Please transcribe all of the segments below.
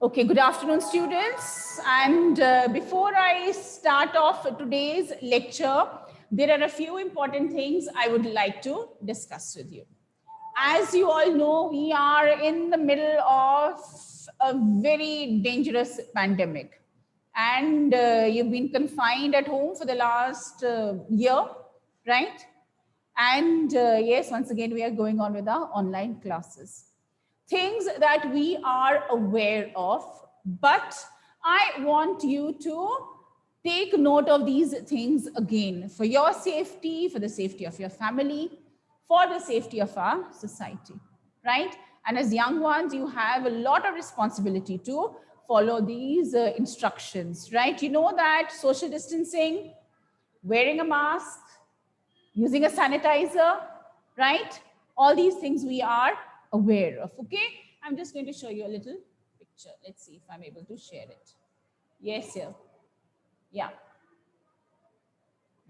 Okay, good afternoon, students. And before I start off today's lecture, there are a few important things I would like to discuss with you. As you all know, we are in the middle of a very dangerous pandemic. And you've been confined at home for the last year, right? And yes, once again, we are going on with our online classes. Things that we are aware of, but I want you to take note of these things again for your safety, for the safety of your family, for the safety of our society, right? And as young ones, you have a lot of responsibility to follow these instructions, right? You know that social distancing, wearing a mask, using a sanitizer, right? All these things we are aware of, okay? I'm just going to show you a little picture. Let's see if I'm able to share it. Yes, here. Yeah.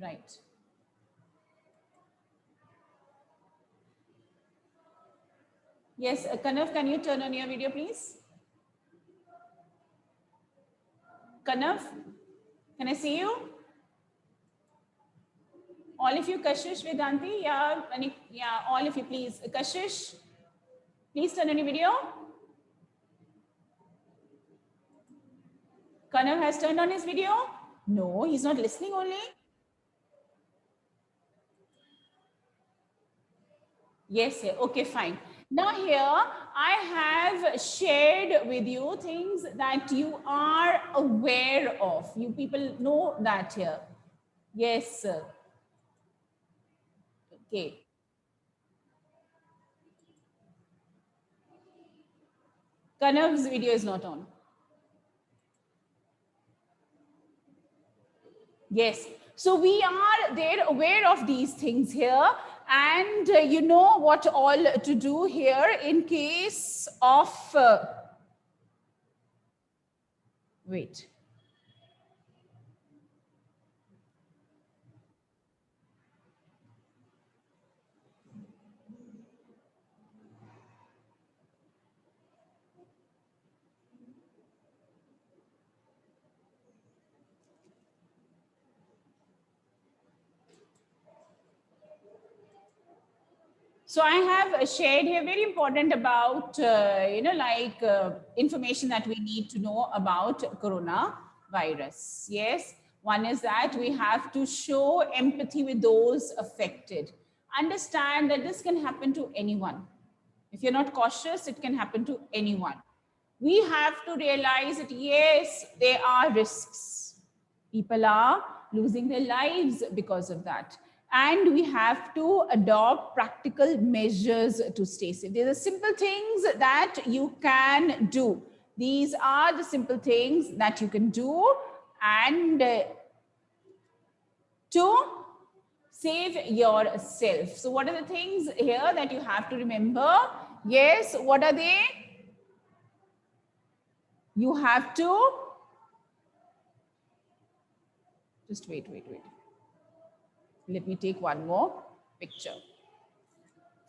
Right. Yes, Kanav, can you turn on your video, please? Kanav, can I see you? All of you, Kashish, Vedanti, yeah, all of you, please. Kashish, please turn on your video. Kanav has turned on his video. No, he's not listening only. Yes, yeah. Okay, fine. Now here I have shared with you things that you are aware of. You people know that here. Yes, sir. Okay. Kanav's video is not on. Yes. So we are there aware of these things here. And you know what all to do here in case of, wait. So I have shared here very important about, information that we need to know about coronavirus. Yes, one is that we have to show empathy with those affected. Understand that this can happen to anyone. If you're not cautious, it can happen to anyone. We have to realize that yes, there are risks. People are losing their lives because of that. And we have to adopt practical measures to stay safe. There are simple things that you can do. These are the simple things that you can do and to save yourself. So what are the things here that you have to remember? Yes, what are they? You have to, just wait. Let me take one more picture.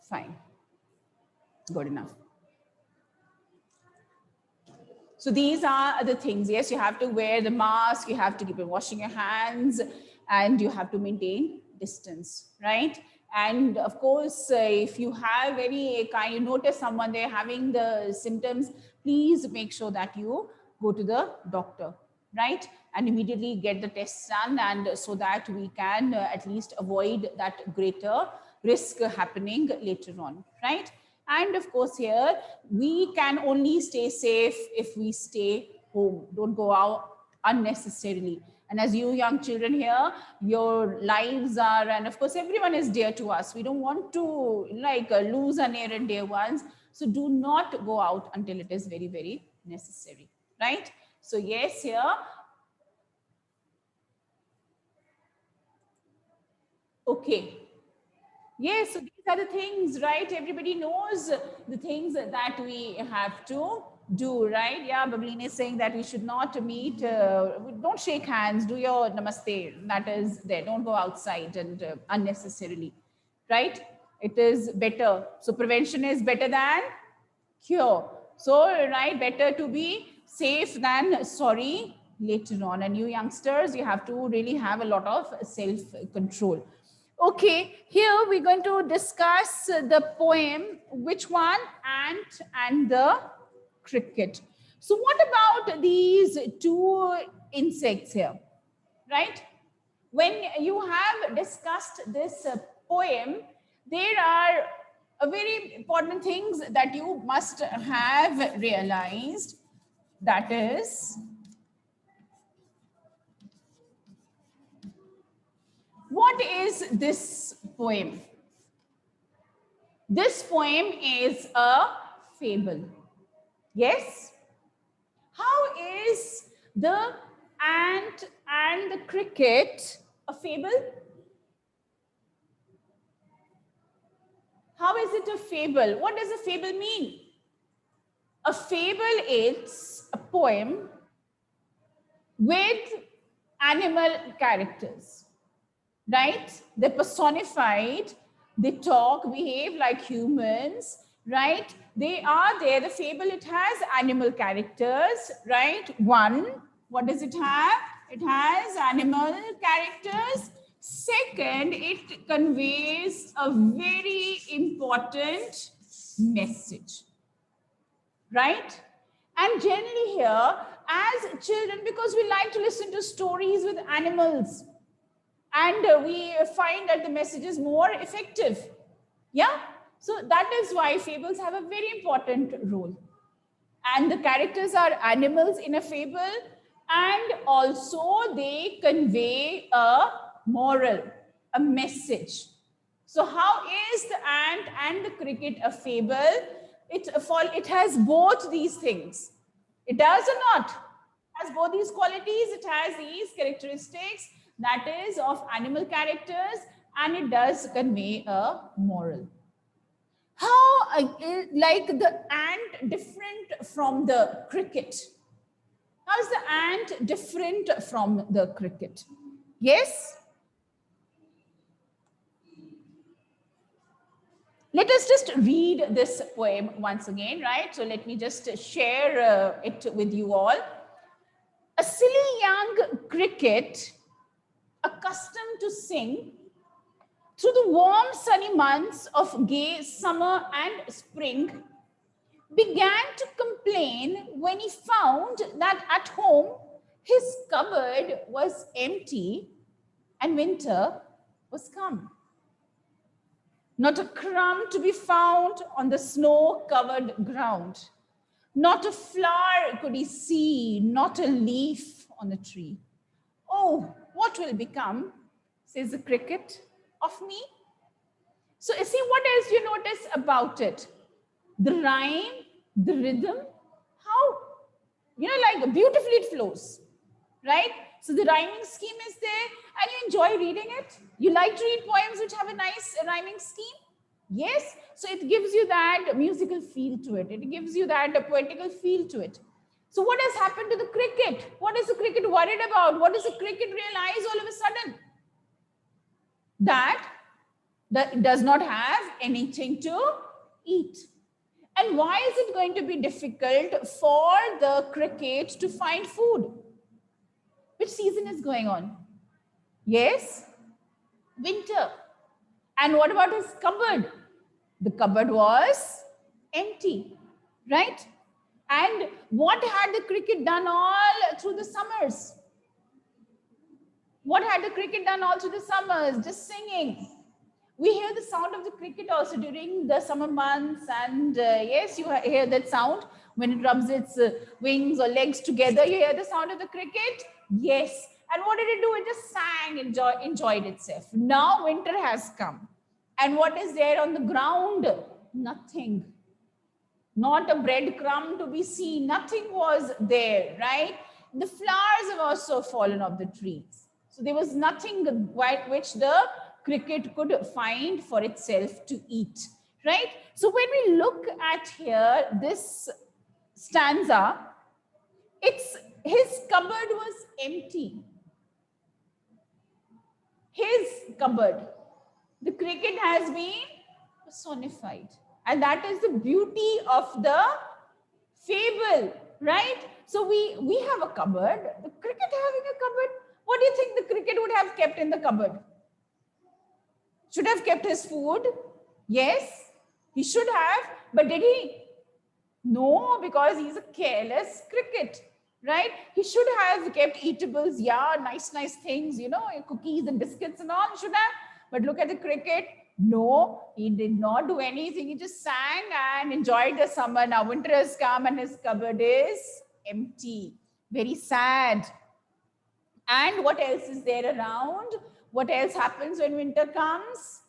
Fine. Good enough. So these are the things. Yes, you have to wear the mask, you have to keep on washing your hands, and you have to maintain distance, right? And of course, if you have any kind, you notice someone they're having the symptoms, please make sure that you go to the doctor, right? And immediately get the tests done, and so that we can at least avoid that greater risk happening later on, right? And of course, here we can only stay safe if we stay home. Don't go out unnecessarily. And as you young children here, your lives are, and of course, everyone is dear to us. We don't want to lose our near and dear ones. So do not go out until it is very, very necessary, right? So yes, here. Okay. Yes, so these are the things, right? Everybody knows the things that we have to do, right? Yeah, Bableen is saying that we should not meet, don't shake hands, do your namaste. That is there. Don't go outside and unnecessarily, right? It is better. So prevention is better than cure. So, right, better to be safe than sorry later on. And you youngsters, you have to really have a lot of self-control. Okay, here we're going to discuss the poem, which one? Ant and the cricket. So what about these two insects here, right? When you have discussed this poem, there are very important things that you must have realized. That is, what is this poem? This poem is a fable. Yes? How is the ant and the cricket a fable? How is it a fable? What does a fable mean? A fable is a poem with animal characters, right? They're personified, they talk, behave like humans, right? They are there. The fable, it has animal characters, right? One, what does it have? It has animal characters. Second, it conveys a very important message, right? And generally here, as children, because we like to listen to stories with animals, and we find that the message is more effective. Yeah, so that is why fables have a very important role. And the characters are animals in a fable, and also they convey a moral, a message. So how is the ant and the cricket a fable? It has both these things. It does or not? It has both these qualities. It has these characteristics, that is of animal characters, and it does convey a moral. How like the ant different from the cricket? How is the ant different from the cricket? Yes? Let us just read this poem once again, right? So let me just share it with you all. A silly young cricket, accustomed to sing through the warm sunny months of gay summer and spring, began to complain when he found that at home his cupboard was empty and winter was come. Not a crumb to be found on the snow-covered ground. Not a flower could he see, not a leaf on a tree. Oh, what will become, says the cricket, of me? So you see, what else you notice about it? The rhyme, the rhythm, how, like beautifully it flows, right? So the rhyming scheme is there and you enjoy reading it. You like to read poems which have a nice rhyming scheme. Yes, so it gives you that musical feel to it. It gives you that poetical feel to it. So what has happened to the cricket? What is the cricket worried about? What does the cricket realize all of a sudden? That it does not have anything to eat. And why is it going to be difficult for the cricket to find food? Which season is going on? Yes, winter. And what about his cupboard? The cupboard was empty, right? And what had the cricket done all through the summers? What had the cricket done all through the summers? Just singing. We hear the sound of the cricket also during the summer months, and yes, you hear that sound when it rubs its wings or legs together. You hear the sound of the cricket. Yes. And what did it do? It just sang, enjoyed itself. Now winter has come. And what is there on the ground? Nothing. Not a breadcrumb to be seen. Nothing was there, right? The flowers have also fallen off the trees. So there was nothing which the cricket could find for itself to eat, right? So when we look at here, this stanza, his cupboard was empty. His cupboard. The cricket has been personified. And that is the beauty of the fable. right? So we have a cupboard, the cricket having a cupboard. What do you think the cricket would have kept in the cupboard? Should have kept his food. Yes, he should have, but did he? No, because he's a careless cricket, right? He should have kept eatables, yeah, nice things, you know, cookies and biscuits and all, should have. But look at the cricket. No, he did not do anything. He just sang and enjoyed the summer. Now winter has come and his cupboard is empty. Very sad. And what else is there around? What else happens when winter comes?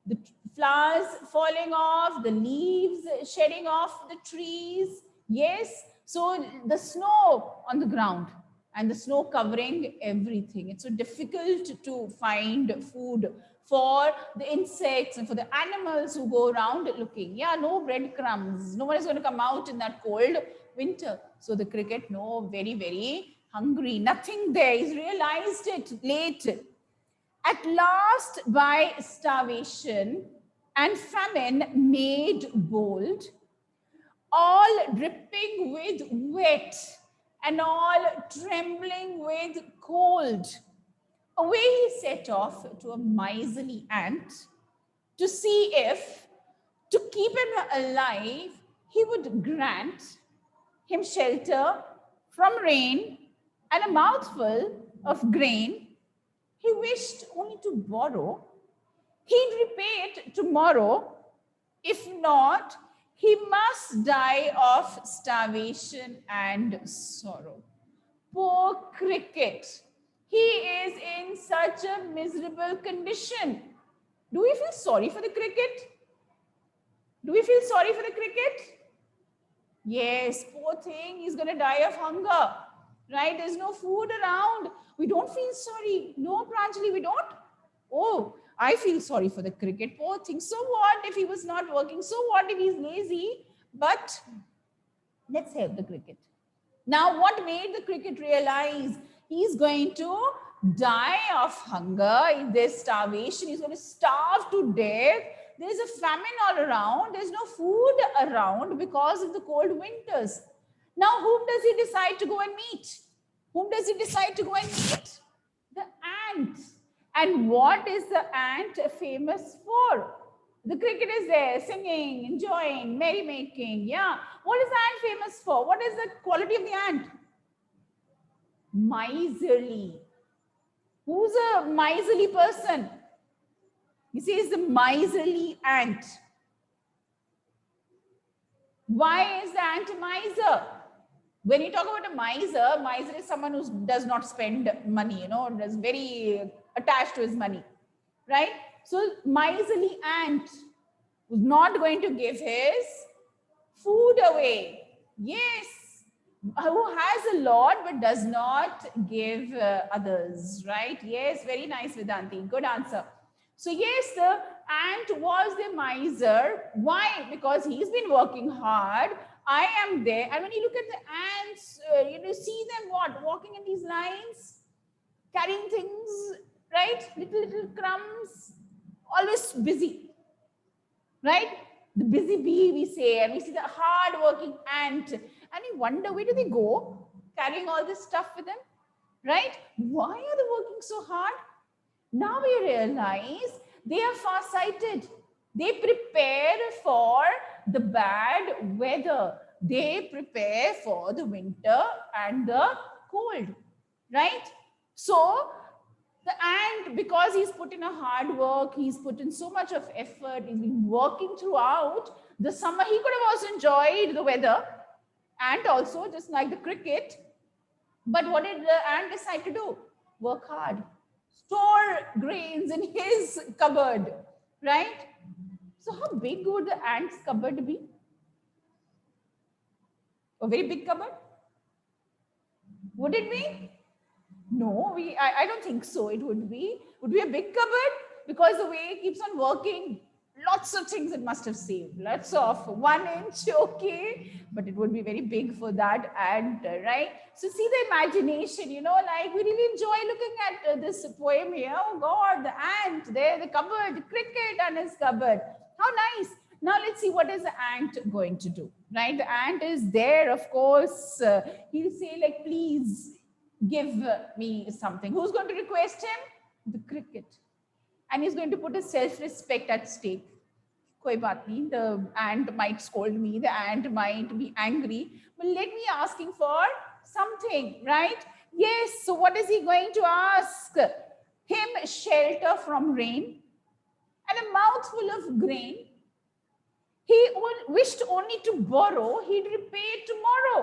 The flowers falling off, the leaves shedding off the trees. Yes, so the snow on the ground and the snow covering everything. It's so difficult to find food for the insects and for the animals who go around looking. Yeah, no breadcrumbs. No one is going to come out in that cold winter. So the cricket, no, very hungry. Nothing there. He's realized it late. At last, by starvation and famine made bold, all dripping with wet and all trembling with cold, away he set off to a miserly ant to see if, to keep him alive, he would grant him shelter from rain and a mouthful of grain. He wished only to borrow. He'd repay it tomorrow. If not, he must die of starvation and sorrow. Poor cricket. He is in such a miserable condition. Do we feel sorry for the cricket? Do we feel sorry for the cricket? Yes, poor thing, he's going to die of hunger, right? There's no food around. We don't feel sorry. No, Pranjali, we don't. Oh, I feel sorry for the cricket. Poor thing. So what if he was not working? So what if he's lazy? But let's help the cricket. Now, what made the cricket realize he's going to die of hunger? There's starvation. He's going to starve to death. There's a famine all around. There's no food around because of the cold winters. Now, whom does he decide to go and meet? Whom does he decide to go and meet? The ant. And what is the ant famous for? The cricket is there, singing, enjoying, merrymaking. Yeah. What is the ant famous for? What is the quality of the ant? Miserly. Who's a miserly person? He says the miserly ant. Why is the ant a miser? When you talk about a miser, miser is someone who does not spend money, you know, is very attached to his money, right? So miserly ant who's not going to give his food away. Yes, who has a lot but does not give others, right? Yes, very nice, Vedanti. Good answer. So yes, the ant was the miser. Why? Because he's been working hard. I am there. And when you look at the ants, you see them what? Walking in these lines, carrying things, right? Little crumbs, always busy, right? The busy bee, we say, and we see the hard-working ant. And you wonder, where do they go? Carrying all this stuff with them, right? Why are they working so hard? Now we realize they are far-sighted. They prepare for the bad weather. They prepare for the winter and the cold, right? So the ant, because he's put in a hard work, he's put in so much of effort, he's been working throughout the summer. He could have also enjoyed the weather and also just like the cricket. But what did the ant decide to do? Work hard. Store grains in his cupboard, right? So how big would the ant's cupboard be? A very big cupboard? Would it be? No, I don't think so. It would be a big cupboard because the way it keeps on working, lots of things it must have saved. Lots of 1 inch, okay, but it would be very big for that ant, right? So see the imagination, you know, like we really enjoy looking at this poem here. Oh God, the ant there, the cupboard, the cricket and his cupboard. How nice. Now let's see what is the ant going to do, right? The ant is there, of course. He'll say like, please give me something. Who's going to request him? The cricket. And he's going to put his self-respect at stake. Koi baat nahi, the ant might scold me, the ant might be angry, but let me ask him for something, right? Yes, so what is he going to ask? Him shelter from rain and a mouthful of grain. He wished only to borrow, he'd repay tomorrow.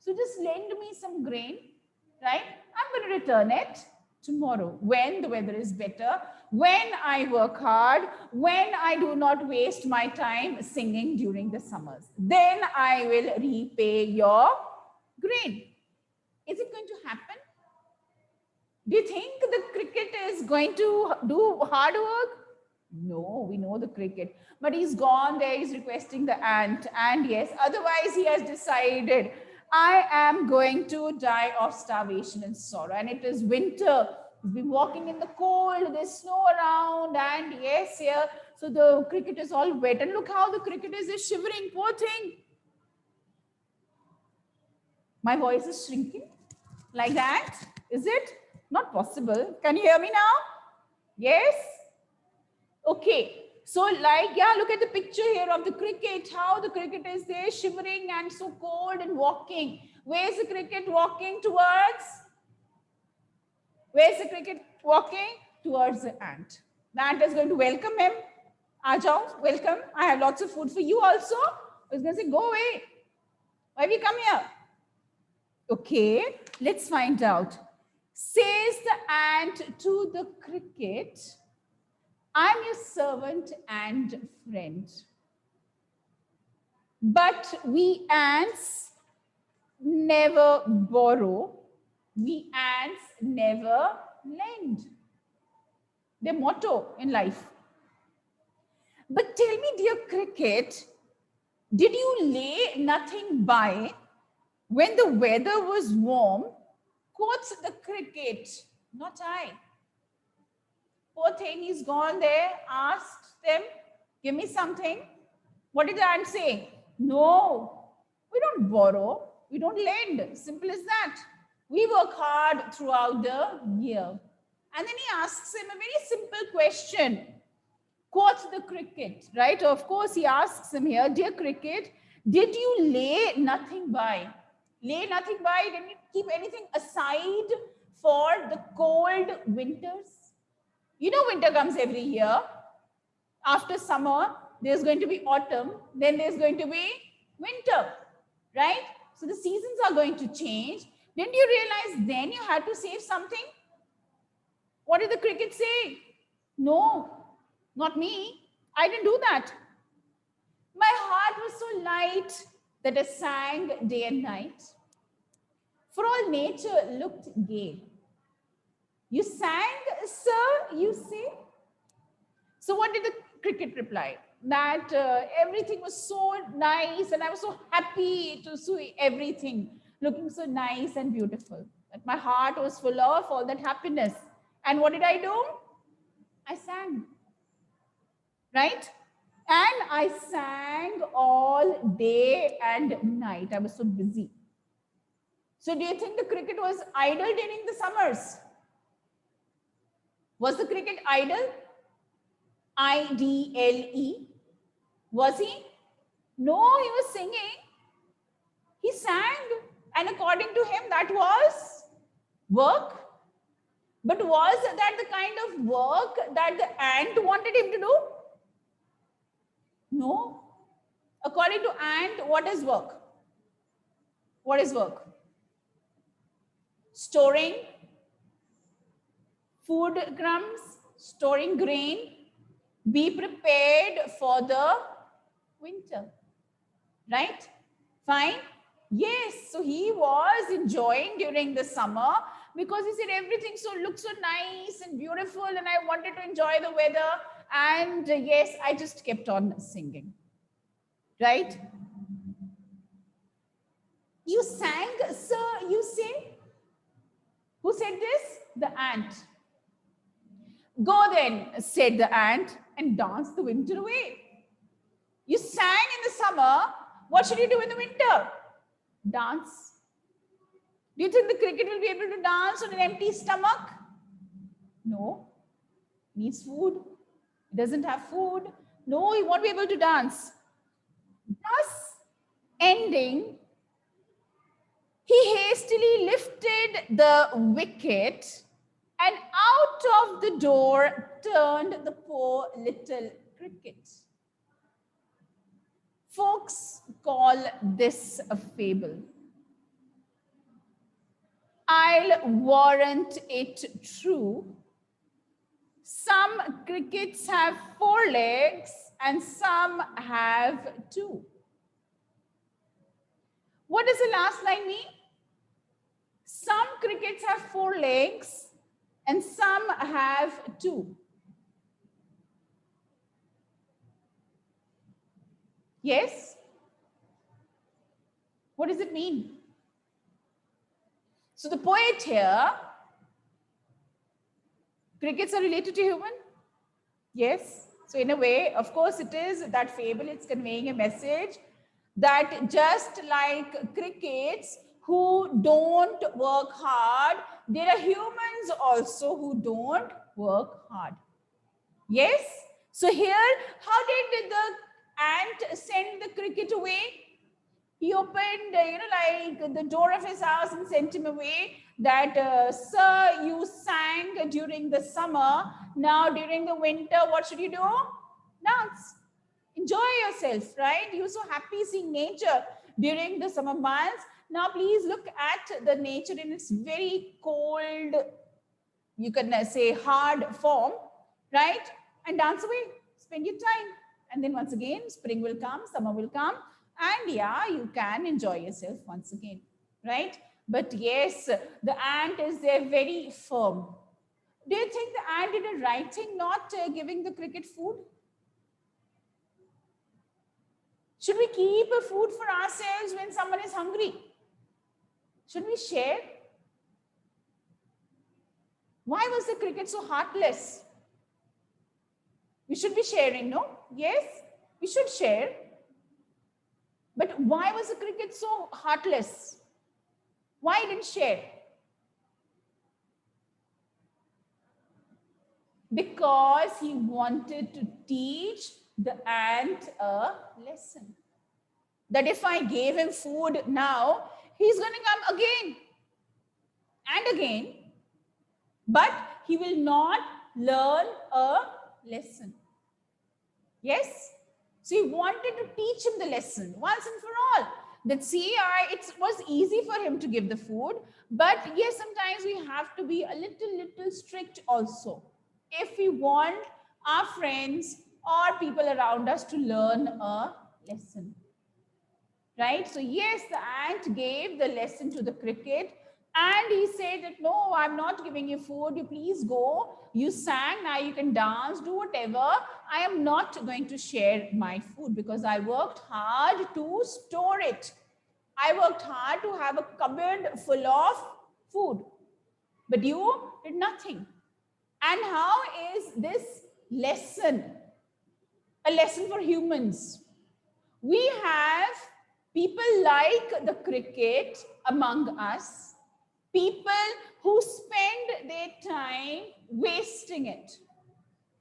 So just lend me some grain, right? I'm going to return it tomorrow when the weather is better, when I work hard, when I do not waste my time singing during the summers. Then I will repay your grain. Is it going to happen? Do you think the cricket is going to do hard work? No, we know the cricket. But he's gone there, he's requesting the ant. And yes, otherwise he has decided, I am going to die of starvation and sorrow. And it is winter. He's been walking in the cold, there's snow around. And yes, here, so the cricket is all wet. And look how the cricket is shivering, poor thing. My voice is shrinking like that. Is it? Not possible. Can you hear me now? Yes? Okay. So like, yeah, look at the picture here of the cricket, how the cricket is there shivering and so cold and walking. Where's the cricket walking towards? Where's the cricket walking? Towards the ant. The ant is going to welcome him. Ajao, welcome. I have lots of food for you also. It's going to say, go away. Why have you come here? Okay, let's find out. Says the ant to the cricket, I'm your servant and friend. But we ants never borrow. We ants never lend. Their motto in life. But tell me, dear cricket, did you lay nothing by when the weather was warm? Quotes the cricket, not I. Poor thing, he's gone there, asked them, give me something. What did the ant say? No, we don't borrow, we don't lend. Simple as that. We work hard throughout the year. And then he asks him a very simple question. Quotes the cricket, right? Of course, he asks him here, dear cricket, did you lay nothing by? Lay nothing by, didn't you keep anything aside for the cold winters? You know, winter comes every year. After summer, there's going to be autumn, then there's going to be winter, right? So the seasons are going to change. Didn't you realize then you had to save something? What did the cricket say? No, not me. I didn't do that. My heart was so light that I sang day and night. For all nature looked gay. You sang, sir, you say? So what did the cricket reply? That everything was so nice and I was so happy to see everything looking so nice and beautiful. That my heart was full of all that happiness. And what did I do? I sang. Right? And I sang all day and night. I was so busy. So do you think the cricket was idle during the summers? Was the cricket idle? I-D-L-E. Was he? No, he was singing. He sang. And according to him, that was work. But was that the kind of work that the ant wanted him to do? No. According to ant, what is work? What is work? Storing food crumbs, storing grain, be prepared for the winter. Right? Fine? Yes. So he was enjoying during the summer because he said everything looked so nice and beautiful and I wanted to enjoy the weather. And yes, I just kept on singing. Right? You sang, sir, you say? Who said this? The ant. Go then, said the ant, and dance the winter away. You summer, what should you do in the winter? Dance. Do you think the cricket will be able to dance on an empty stomach? No. Needs food. It doesn't have food. No, he won't be able to dance. Thus, ending, he hastily lifted the wicket and out of the door turned the poor little cricket. Folks call this a fable. I'll warrant it true. Some crickets have 4 legs and some have 2. What does the last line mean? Some crickets have 4 legs and some have 2. Yes? What does it mean? So the poet here, crickets are related to human? Yes. So in a way, of course, it is that fable. It's conveying a message that just like crickets who don't work hard, there are humans also who don't work hard. Yes. So here, how did the ant send the cricket away? He opened, like the door of his house and sent him away that, sir, you sang during the summer. Now during the winter, what should you do? Dance. Enjoy yourself, right? You're so happy seeing nature during the summer months. Now please look at the nature in its very cold, you can say hard form, right? And dance away, spend your time. And then once again, spring will come, summer will come. And yeah, you can enjoy yourself once again, right? But yes, the ant is there very firm. Do you think the ant did a right thing not giving the cricket food? Should we keep a food for ourselves when someone is hungry? Should we share? Why was the cricket so heartless? We should be sharing, no? Yes, we should share. But why was the cricket so heartless? Why didn't share? Because he wanted to teach the ant a lesson. That if I gave him food now, he's going to come again and again, but he will not learn a lesson. Yes? So he wanted to teach him the lesson once and for all. That see, it was easy for him to give the food, but yes, sometimes we have to be a little strict also if we want our friends or people around us to learn a lesson. Right? So yes, the ant gave the lesson to the cricket and he said that, no, I'm not giving you food. You please go. You sang, now you can dance, do whatever. I am not going to share my food because I worked hard to store it. I worked hard to have a cupboard full of food. But you did nothing. And how is this lesson a lesson for humans? We have people like the cricket among us, people who spend their time wasting it,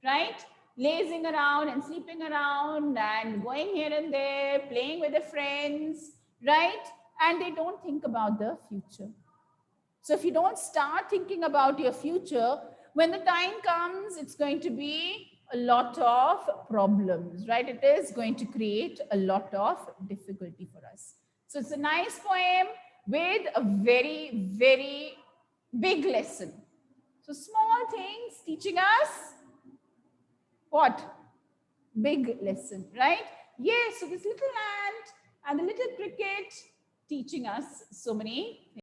right? Lazing around and sleeping around and going here and there, playing with their friends, right? And they don't think about the future. So if you don't start thinking about your future, when the time comes, it's going to be a lot of problems, right? It is going to create a lot of difficulty for us. So it's a nice poem with a very, very big lesson. So small things teaching us what? Big lesson, right? Yes, so this little ant and the little cricket teaching us so many things.